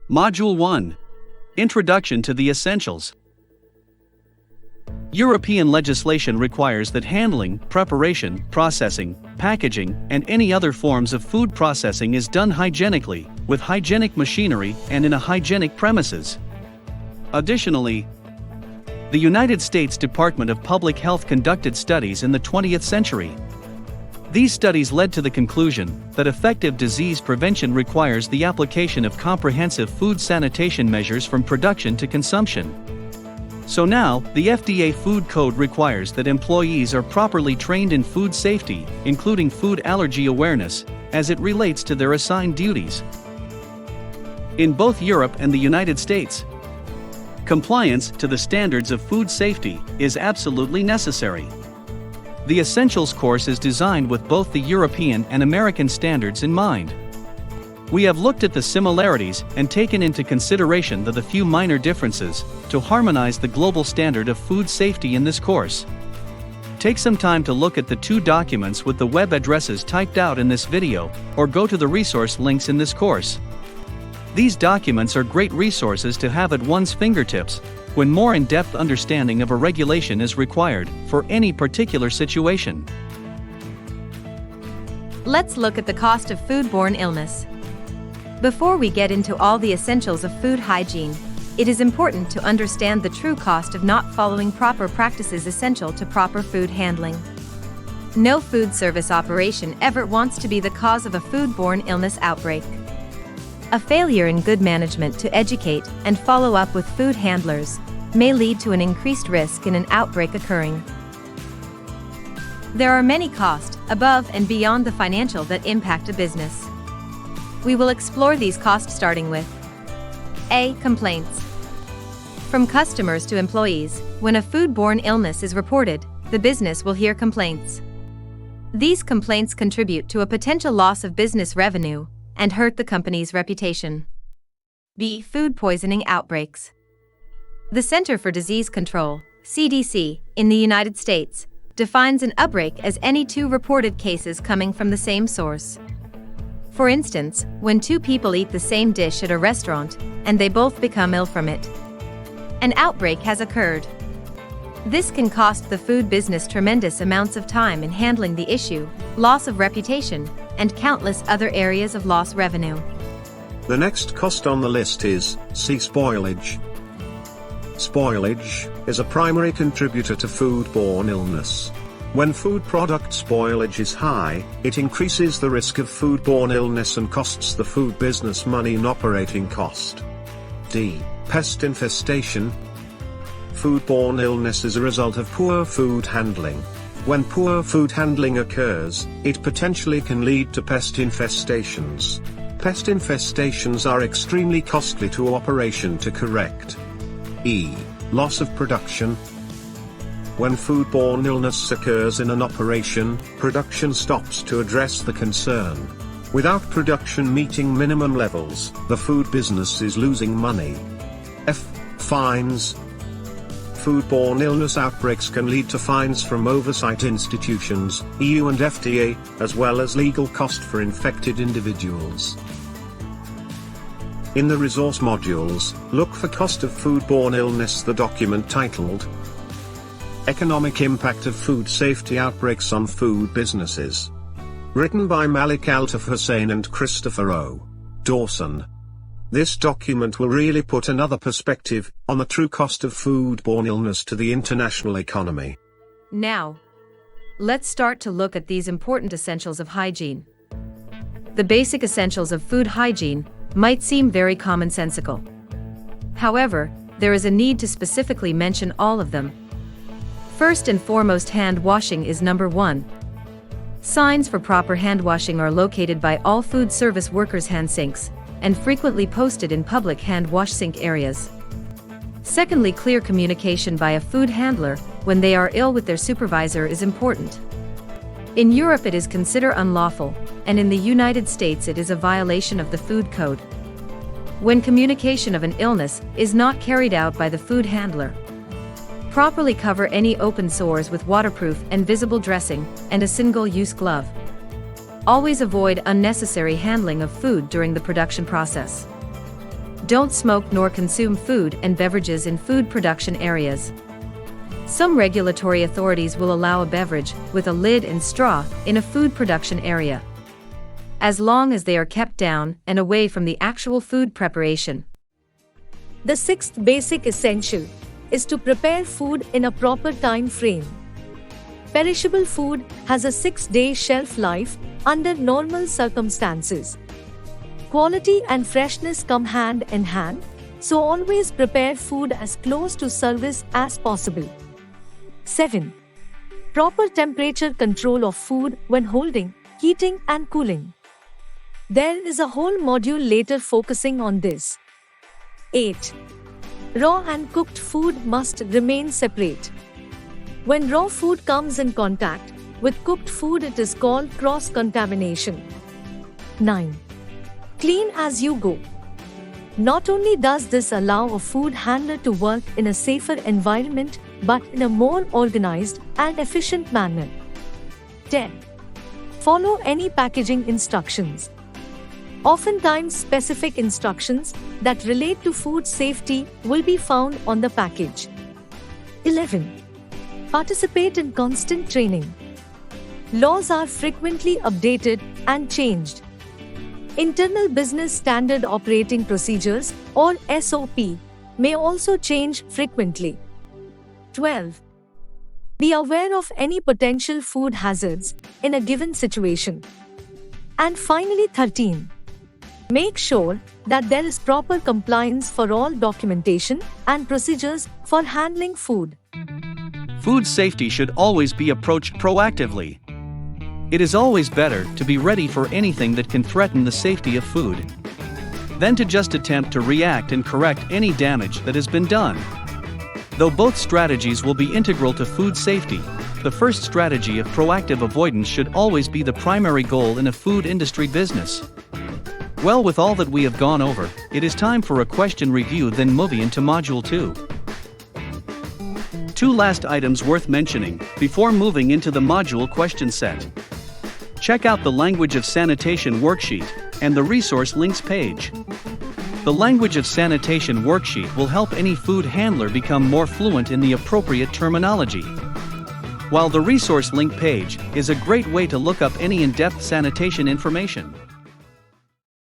Module 1. Introduction to the Essentials. European legislation requires that handling, preparation, processing, packaging, and any other forms of food processing is done hygienically, with hygienic machinery and in a hygienic premises. Additionally, the United States Department of Public Health conducted studies in the 20th century. These studies led to the conclusion that effective disease prevention requires the application of comprehensive food sanitation measures from production to consumption. So now, the FDA Food Code requires that employees are properly trained in food safety, including food allergy awareness, as it relates to their assigned duties. In both Europe and the United States, compliance to the standards of food safety is absolutely necessary. The Essentials course is designed with both the European and American standards in mind. We have looked at the similarities and taken into consideration the few minor differences to harmonize the global standard of food safety in this course. Take some time to look at the two documents with the web addresses typed out in this video, or go to the resource links in this course. These documents are great resources to have at one's fingertips when more in-depth understanding of a regulation is required for any particular situation. Let's look at the cost of foodborne illness. Before we get into all the essentials of food hygiene, it is important to understand the true cost of not following proper practices essential to proper food handling. No food service operation ever wants to be the cause of a foodborne illness outbreak. A failure in good management to educate and follow up with food handlers may lead to an increased risk in an outbreak occurring. There are many costs, above and beyond the financial, that impact a business. We will explore these costs starting with A. Complaints. From customers to employees, when a foodborne illness is reported, the business will hear complaints. These complaints contribute to a potential loss of business revenue and hurt the company's reputation. B. Food poisoning outbreaks. The Center for Disease Control, CDC, in the United States, defines an outbreak as any two reported cases coming from the same source. For instance, when two people eat the same dish at a restaurant and they both become ill from it, an outbreak has occurred. This can cost the food business tremendous amounts of time in handling the issue, loss of reputation, and countless other areas of lost revenue. The next cost on the list is C. Spoilage. Spoilage is a primary contributor to foodborne illness. When food product spoilage is high, it increases the risk of foodborne illness and costs the food business money in operating cost. D. Pest infestation. Foodborne illness is a result of poor food handling. When poor food handling occurs, it potentially can lead to pest infestations. Pest infestations are extremely costly to operation to correct. E. Loss of production. When foodborne illness occurs in an operation, production stops to address the concern. Without production meeting minimum levels, the food business is losing money. F. Fines. Foodborne illness outbreaks can lead to fines from oversight institutions, EU and FDA, as well as legal cost for infected individuals. In the resource modules, look for Cost of Foodborne Illness, the document titled Economic Impact of Food Safety Outbreaks on Food Businesses. Written by Malik Altaf Hussain and Christopher O. Dawson. This document will really put another perspective on the true cost of foodborne illness to the international economy. Now, let's start to look at these important essentials of hygiene. The basic essentials of food hygiene might seem very commonsensical. However, there is a need to specifically mention all of them. First and foremost, hand washing is number one. Signs for proper hand washing are located by all food service workers' hand sinks, and frequently posted in public hand wash sink areas. Secondly, clear communication by a food handler when they are ill with their supervisor is important. In Europe it is considered unlawful, and in the United States it is a violation of the food code. When communication of an illness is not carried out by the food handler, properly cover any open sores with waterproof and visible dressing and a single-use glove. Always avoid unnecessary handling of food during the production process. Don't smoke nor consume food and beverages in food production areas. Some regulatory authorities will allow a beverage with a lid and straw in a food production area, as long as they are kept down and away from the actual food preparation. The sixth basic essential is to prepare food in a proper time frame. Perishable food has a 6-day shelf life under normal circumstances. Quality and freshness come hand in hand, so always prepare food as close to service as possible. 7. Proper temperature control of food when holding, heating and cooling. There is a whole module later focusing on this. 8. Raw and cooked food must remain separate. When raw food comes in contact with cooked food, it is called cross-contamination. 9. Clean as you go. Not only does this allow a food handler to work in a safer environment, but in a more organized and efficient manner. 10. Follow any packaging instructions. Oftentimes, specific instructions that relate to food safety will be found on the package. 11. Participate in constant training. Laws are frequently updated and changed. Internal Business Standard Operating Procedures, or SOP, may also change frequently. 12. Be aware of any potential food hazards in a given situation. And finally, 13. Make sure that there is proper compliance for all documentation and procedures for handling food. Food safety should always be approached proactively. It is always better to be ready for anything that can threaten the safety of food than to just attempt to react and correct any damage that has been done. Though both strategies will be integral to food safety, the first strategy of proactive avoidance should always be the primary goal in a food industry business. Well, with all that we have gone over, it is time for a question review, then moving into Module 2. Two last items worth mentioning before moving into the module question set. Check out the Language of Sanitation worksheet and the resource links page. The Language of Sanitation worksheet will help any food handler become more fluent in the appropriate terminology, while the resource link page is a great way to look up any in-depth sanitation information.